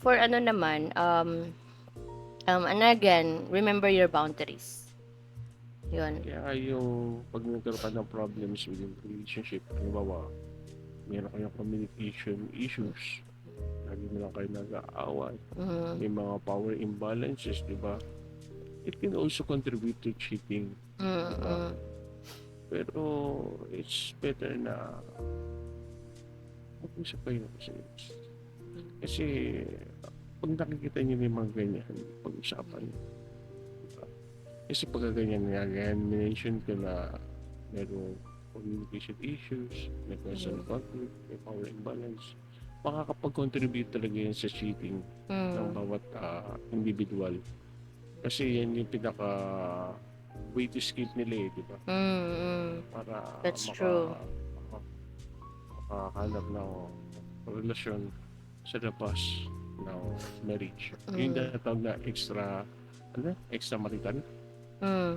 for ano naman, and again, remember your boundaries. Yun. Kaya yung pag nagkaroon ka ng problems within relationship, halimbawa, meron kayong communication issues, lagi mo lang kayo nag-aaway, Mm, may mga power imbalances, di ba? It can also contribute to cheating, mm, di ba? mm, Pero it's better na mag-usap kayo kasi pag nakikita niyo yung mga ganyan, pag-usapan. Diba? Kasi pagka ganyan nga, mention ko na merong communication issues, may personal conflict, may power imbalance, makakapag-contribute talaga yan sa cheating ng mm, bawat individual. Kasi yan yung pinaka way to escape nila di ba? mm. Para That's true. makahanap ng relasyon sa labas ng marriage. Yung Mm, tinatawag na extramarital mm.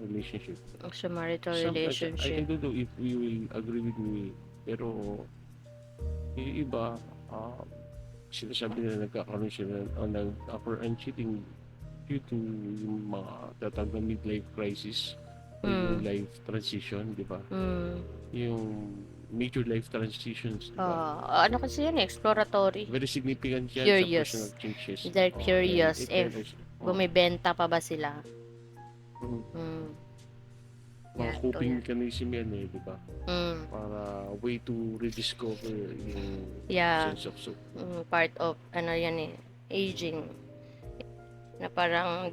relationship. Sa marital Sometimes, I relationship. don't know if you will agree with me, pero yung iba, sinasabi nila nagkakaroon sila o nag-occur cheating due to yung mga tatawag na midlife crisis o yung Mm, life transition, di ba? mm. Yung major life transitions, di ba? Ano kasi yan, exploratory. Very significant yan sa personal Curious. changes. They're And curious it if can also, bumibenta pa ba sila. mm, Mm, mga yan, to coping yan. mechanism yan di ba? Mm, Para way to rediscover yung yeah, sense of self. part of, ano yan aging. Na parang,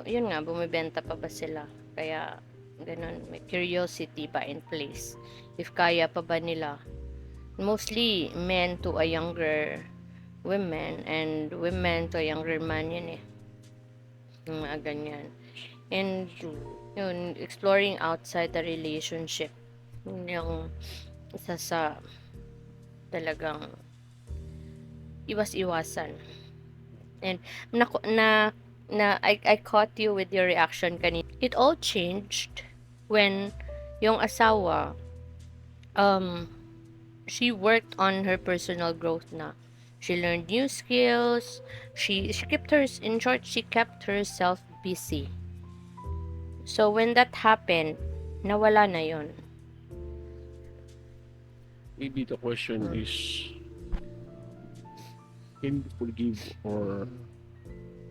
yun nga, bumibenta pa ba sila. Kaya, ganun, may curiosity pa in place. If kaya pa ba nila. Mostly, men to a younger women and women to a younger man yun eh. Yung mga ganyan. And So, yun, exploring outside the relationship. Yun yung isa sa talagang iwas-iwasan. And I caught you with your reaction kanina. It all changed when yung asawa, um, she worked on her personal growth na. She learned new skills. In short, she kept herself busy. So when that happened, nawala na yon. maybe the question is, can you forgive or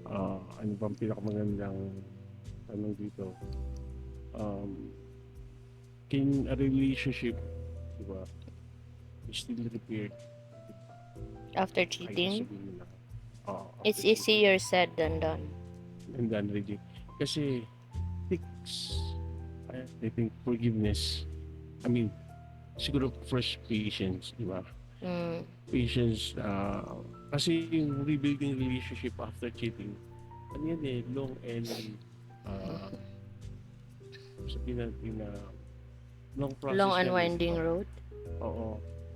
ano bang pinakamagandang tanong dito? Can a relationship, di ba, still repaired? After Kahit cheating, sabihin nila, it's after cheating. easier said than done. And then really, kasi takes, I think, forgiveness. I mean, siguro first patience, di ba? Mm, Patience, kasi yung rebuilding relationship after cheating, ano yan long and uh, sabihin natin na long long process yan di unwinding ba? road. Oo,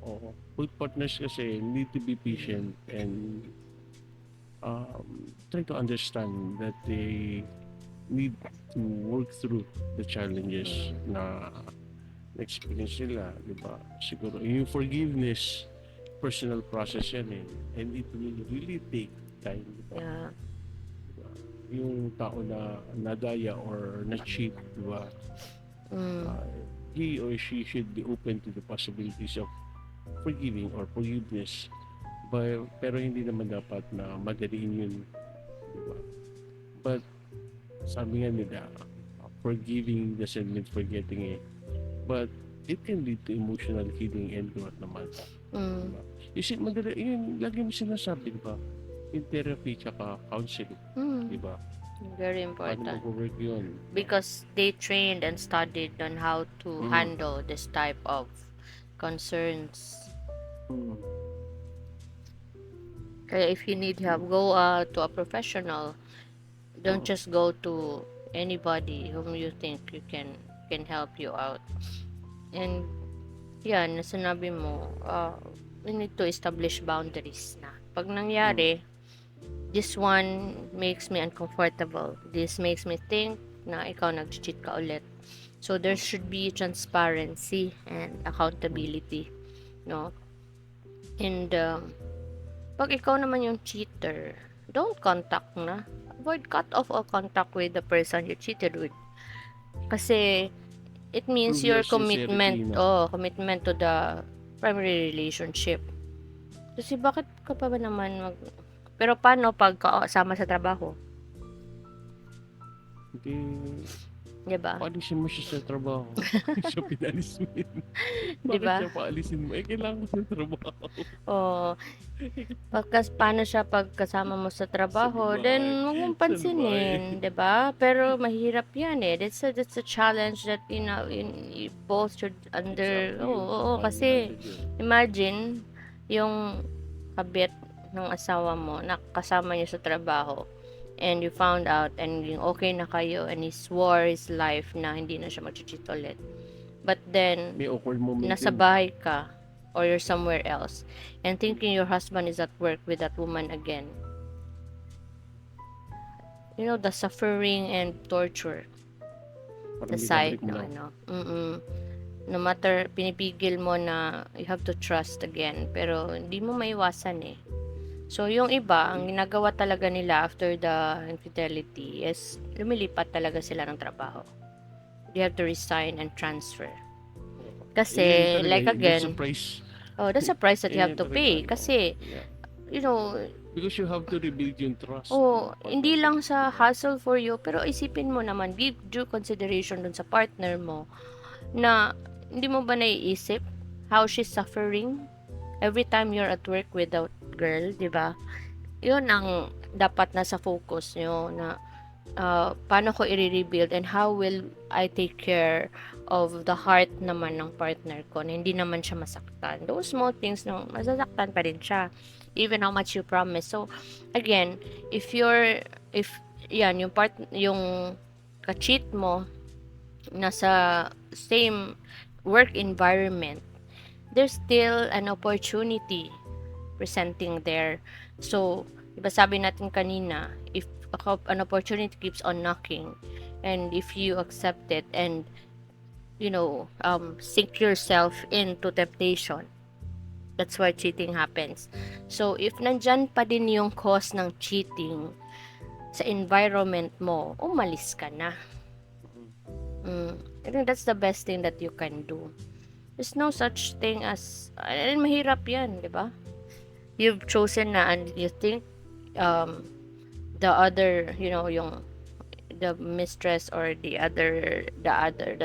oo. Both partners kasi need to be patient and try to understand that they need to work through the challenges na experience nila, di ba? Siguro, yung forgiveness, personal process yan and it will really take time, di ba? Yeah. yung tao na nadaya or na-cheat, di ba? Mm. Uh, he or she should be open to the possibilities of forgiving or forgiveness. Pero hindi naman dapat na madaliin yun, di ba? But sabi nga nila, forgiving doesn't mean forgetting it. But it can lead to emotional healing and growth naman. Mm. Diba? Isip madali, yun, lagi mo sinasabi, di ba? Yung therapy tsaka counseling, di Mm. ba? Very Paano important. mag-work yun? Because they trained and studied on how to Mm. handle this type of concerns. Mm. Kaya if you need help, go to a professional. Don't Mm. just go to anybody whom you think you can help you out. And yan, na sinabi mo, we need to establish boundaries na. Pag Mm. nangyari, this one makes me uncomfortable. This makes me think na ikaw nag-cheat ka ulit. So there Mm. should be transparency and Mm. accountability, no? And pag ikaw naman yung cheater, don't contact na. Avoid cut off all contact with the person you cheated with. Kasi it means Prove your your sincerity, no? commitment to the primary relationship. Kasi bakit ka pa ba naman pero paano pag kasama sa trabaho? Hindi, 'Di ba? paalisin mo siya sa trabaho. Bakit siya pinalis mo yun? 'Di Bakit ba? siya paalisin mo? Eh, kailangan ko sa trabaho. Oh, paano siya pagkasama mo sa Sa trabaho, bahay. then wag mong Sa bahay. pansinin, 'di ba? Pero mahirap 'yan eh. That's a challenge that you both should It's up under. to Oo, you oo, paano kasi i-handle yun. imagine yung kabit ng asawa mo na kasama niyo sa trabaho and you found out and yung okay na kayo and he swore his life na hindi na siya mag-cheat ulit. But then, May awkward moment nasa din. bahay ka or you're somewhere else and thinking your husband is at work with that woman again. You know, the suffering and torture, the Parang side binabalik mo ng lang. ano. No matter, pinipigil mo na you have to trust again, pero hindi mo maiwasan eh. So, yung iba, ang ginagawa talaga nila after the infidelity is lumilipat talaga sila ng trabaho. They have to resign and transfer. Yan Kasi, talaga, like that's a again, price. that's a price that you have Yan to talaga, pay. ano. Kasi, Yeah. you know, Because you have to rebuild yung trust ng partner hindi mo. lang sa Diba? hassle for you, pero isipin mo naman, give due consideration dun sa partner mo na hindi mo ba naiisip how she's suffering every time you're at work with that girl, di ba? Yun ang dapat nasa focus nyo na paano ko i-rebuild and how will I take care of the heart naman ng partner ko na hindi naman siya masaktan. Those small things, no, masasaktan pa rin siya even how much you promise. So again, if yan yung ka-cheat mo nasa same work environment, there's still an opportunity presenting there. So, diba sabi natin kanina, if an opportunity keeps on knocking, and if you accept it and, sink yourself into temptation, that's why cheating happens. So, if nandyan pa din yung cause ng cheating sa environment mo, umalis ka na. I think that's the best thing that you can do. There's no such thing as, mahirap yan, di ba? You've chosen na and you think the other, the mistress or the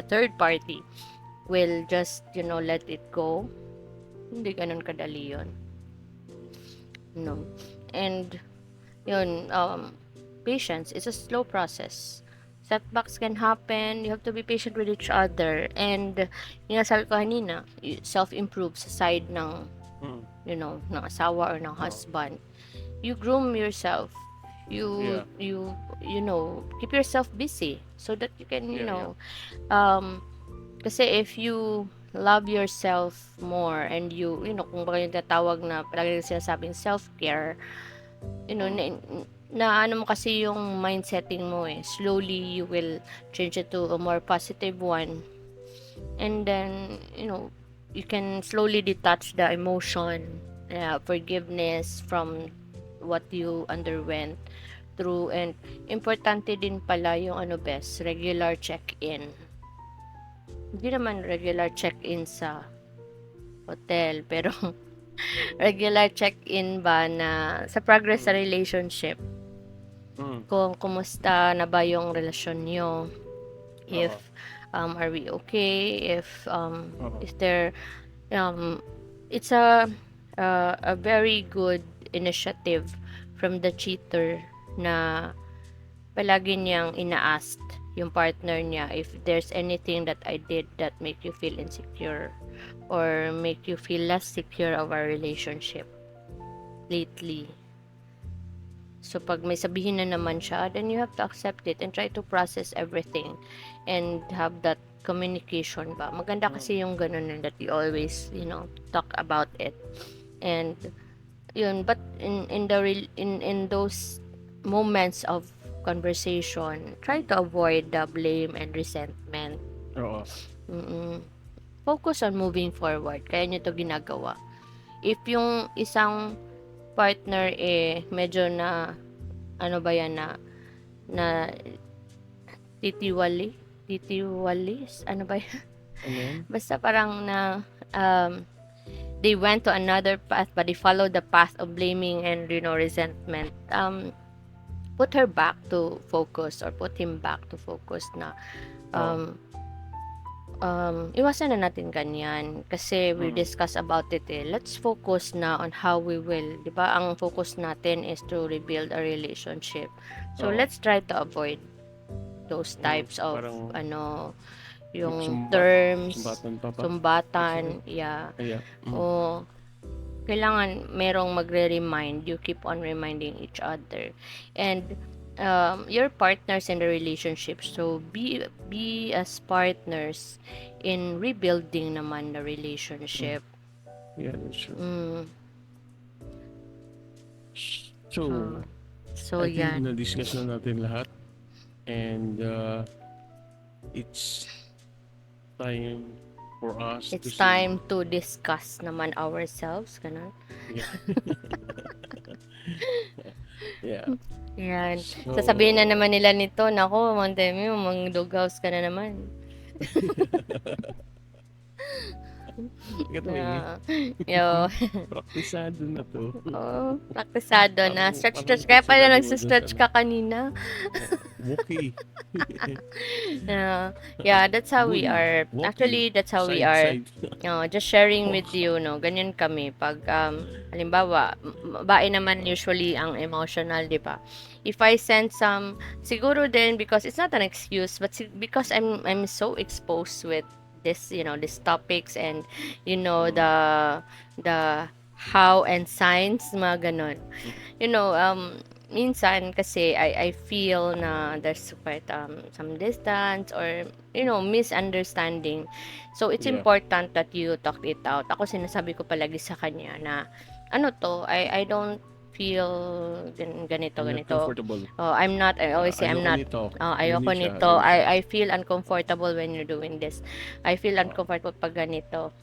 third party will just, let it go. Hindi ganun kadali yun. No. And, yun, patience is a slow process. Setbacks can happen. You have to be patient with each other. And, yung sabi ko kanina, self-improve sa side ng, ng asawa or ng husband. You groom yourself. Yeah. Keep yourself busy so that you can, Yeah. kasi if you love yourself more and kung baka yung tatawag na palagi sinasabing self-care, na ano mo kasi yung mindsetting mo slowly you will change it to a more positive one, and then you can slowly detach the emotion, forgiveness from what you underwent True, and importante din pala yung best, regular check-in. Hindi naman regular check-in sa hotel, pero regular check-in ba na sa progress sa Mm. relationship. Mm. Kung kumusta na ba yung relasyon nyo, if Oo. are we okay, if Oo. is there it's a very good initiative from the cheater na palagi niyang ina-ask yung partner niya if there's anything that I did that make you feel insecure or make you feel less secure of our relationship lately. So pag may sabihin na naman siya, then you have to accept it and try to process everything and have that communication ba. Maganda Mm. kasi yung ganun that you always, talk about it. And yun, but in those moments of conversation, try to avoid the blame and resentment. Oo. Mm-mm. Focus on moving forward. Kaya nyo to ginagawa. If yung isang partner medyo na na titiwalis, ano ba yan? Ano yan? Basta parang na they went to another path but they followed the path of blaming and resentment. Put her back to focus or put him back to focus na Oo. iwasan na natin ganyan kasi we Mm. discuss about it let's focus na on how we will, di ba? Ang focus natin is to rebuild a relationship, so Oo. let's try to avoid those types of Parang yung terms, sumbatan pa ba? sumbatan, yeah. Kaya, O kailangan merong magre-remind, you keep on reminding each other and your partners in the relationship, so be as partners in rebuilding naman the relationship. yeah, that's true. So, So I think yan, na-discuss na natin lahat. And it's time for us it's to time to discuss naman ourselves, ganun. Yeah. Yeah. Yan. So, Sasabihin na naman nila nito, nako, Montemi, mang doghouse ka na naman. Yo, praktisado na to. praktisado na. Stretch. Kaya pala nagsa-stretch ka kanina. Okay. Yeah, that's how we Good. are. Walking. Actually, that's how we Side. are. Just sharing with you, ganyan kami. Pag, halimbawa, babae naman usually ang emotional, di ba? If I send siguro din because it's not an excuse, but because I'm so exposed with this, these topics and, the how and signs, mga ganon. Minsan kasi I feel na there's quite some distance or misunderstanding. So it's Yeah. important that you talk it out. Ako sinasabi ko palagi sa kanya na I don't feel ganito. Comfortable. I'm not, I always say I'm not. Ayoko nito. I feel uncomfortable when you're doing this. I feel uncomfortable pag ganito.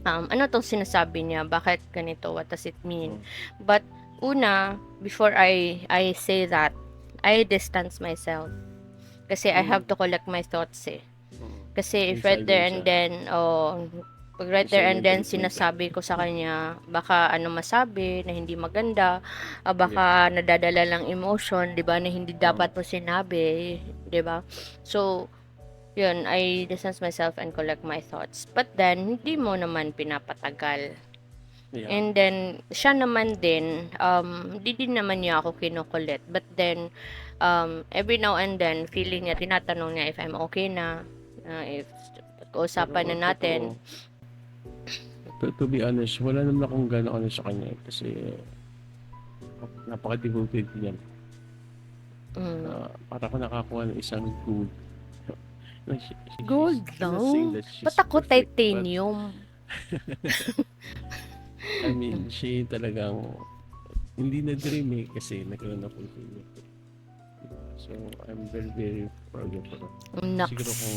Ano tong sinasabi niya? Bakit ganito? What does it mean? But una, before I say that, I distance myself. Kasi I have to collect my thoughts Kasi if right there and then, pag right there and then sinasabi ko sa kanya, baka masabi na hindi maganda, baka nadadala lang emotion, 'di ba, na hindi dapat mo sinabi, 'di ba? So, yun, I distance myself and collect my thoughts. But then, hindi mo naman pinapatagal. Yeah. And then, siya naman din, hindi din naman niya ako kinukulit. But then, every now and then, feeling niya, tinatanong niya if I'm okay na, if pag-uusapan na natin. To be honest, wala naman akong gano'n sa kanya kasi napaka-devoted niya. Para ko nakakuha ng isang gold. Gold lang? Ba't ako titanium? I mean, siya talagang hindi na dream kasi nagkaroon na fulfillment. So, I'm very, very proud of her. Siguro kung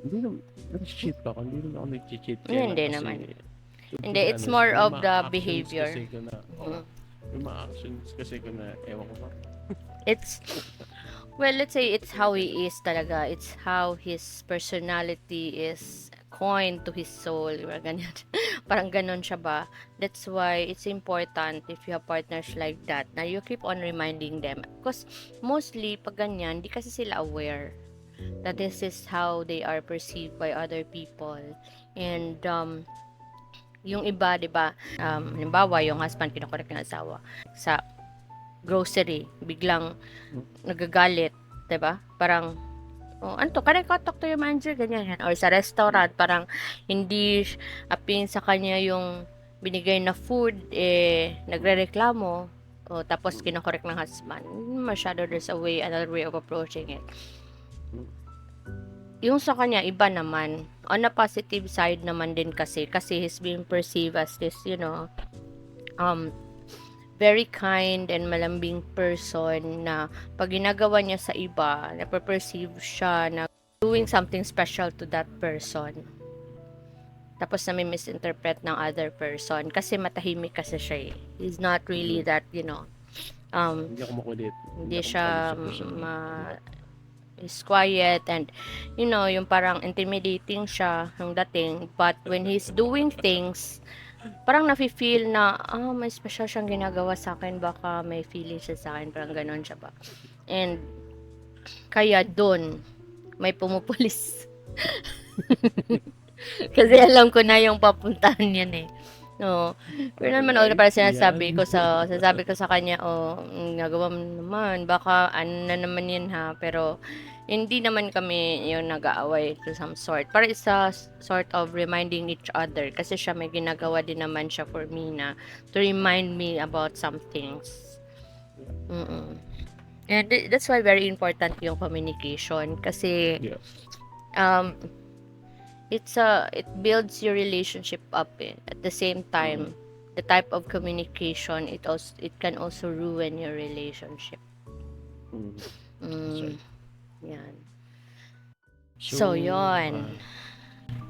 hindi naman, nag-cheat pa ako. Hindi naman ako nag-cheat. Hindi naman. Hindi, it's more of the behavior. Yung mga actions kasi ko na, ewan ko ba. It's, well, let's say it's how he is talaga. It's how his personality is coined to his soul. Parang ganyan. Parang ganon siya ba? That's why it's important if you have partners like that na you keep on reminding them. Because mostly, pag ganyan, di kasi sila aware that this is how they are perceived by other people. And yung iba, 'di ba? Halimbawa, yung husband kino-correct ng asawa sa grocery, biglang nagagalit, 'di ba? Parang, oh, ano to? Can I talk to your manager? Ganyan yan. Or sa restaurant, parang hindi aping sa kanya yung binigay na food, nagrereklamo. O, tapos kinokorek ng husband. Masyado there's a way, another way of approaching it. Yung sa kanya, iba naman. On a positive side naman din kasi he's being perceived as this, very kind and malambing person na pag ginagawa niya sa iba, nape-perceive siya na doing something special to that person. Tapos na may misinterpret ng other person kasi matahimik kasi siya eh. He's not really that, Hindi ako makulit. hindi ako siya makulit sa person. is quiet and yung parang intimidating siya yung dating, but when he's doing things parang nafe-feel na may special siyang ginagawa sa akin, baka may feeling siya sa akin, parang ganon siya ba. And kaya doon may pumupulis. Kasi alam ko na yung papuntahan yan eh. No. Pero naman Alright, para yan. sasabi ko sa kanya, nagawa mo naman, baka ano na naman yun ha, pero hindi naman kami yung nag-aaway to some sort. Para isa sort of reminding each other kasi siya may ginagawa din naman siya for me na to remind me about some things. Mm-mm. And that's why very important yung communication kasi Yeah. um it builds your relationship up at the same time the type of communication it can also ruin your relationship. Mm. That's Mm, right. yan. So, So yon.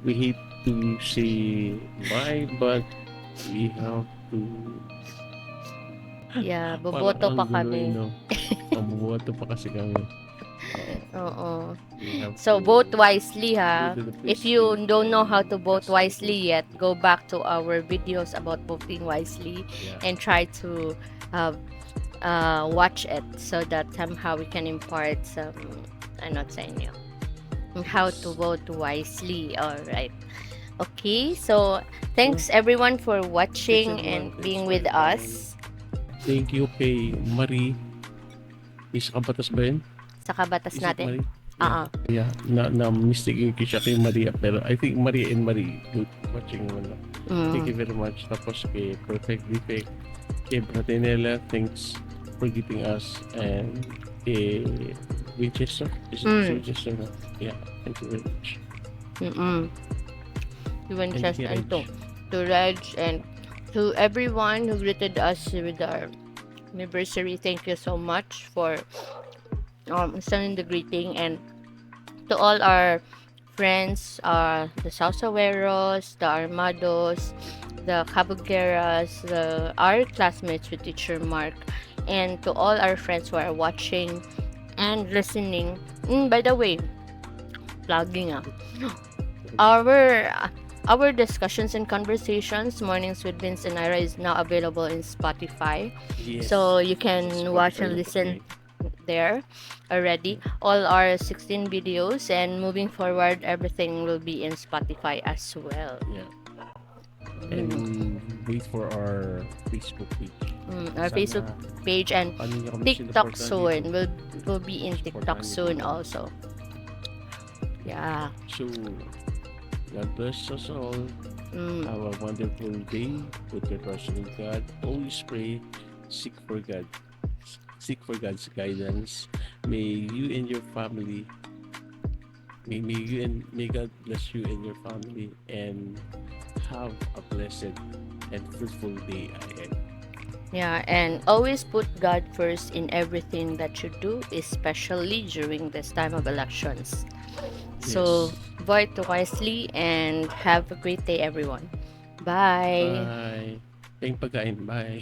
we hate to say bye, but we have to. Yeah, Parang boboto ang pa gulo kami. no? Mabubuto pa kasi kami. Oo. We have So to vote wisely go ha. to the If place you to don't know how to vote cast our wisely vote. yet, go back to our videos about voting wisely Yeah. and try to uh, watch it so that somehow we can impart some ano sa inyo how to Yes. vote wisely. All right. Okay, so thanks everyone for Thanks watching everyone. and Thanks being for with your time. us. Thank you kay Marie. Isa kabatas ba yun? Sa kabatas Is it natin. Marie? Yeah. Yeah. Na mistake ko siya kay Maria, pero I think Maria and Marie good watching mo na. Thank you very much. Tapos kay Perfect Defect, kay Bratinella, thanks for getting us, and kay Winchester. Is it Winchester? No? Yeah. Thank you very much. To Winchester kay and Reg. to Reg and to everyone who greeted us with our anniversary. Thank you so much for sending the greeting, and to all our friends, the Sausaweros, the Armados, the Cabugueras, our classmates with Teacher Mark, and to all our friends who are watching and listening. By the way, plugging our discussions and conversations, Mornings with Vince and Ira, is now available in Spotify. Yes. So you can Spotify watch and na listen po there already. All our 16 videos, and moving forward, everything will be in Spotify as well. Yeah. And wait for our Facebook page. Our Sana, Facebook page and paano niyo kami TikTok sinuportahan soon. dito? Will be in TikTok Supportahan niyo soon kami. also. Yeah. So, God bless us all. Have a wonderful day. Put your trust in God. Always pray. Seek for God. Seek for God's guidance. May you and your family, may God bless you and your family, and have a blessed and fruitful day ahead. Yeah, and always put God first in everything that you do, especially during this time of elections. So, vote wisely and have a great day, everyone. Bye. Bye. Tayong pagkain. Bye.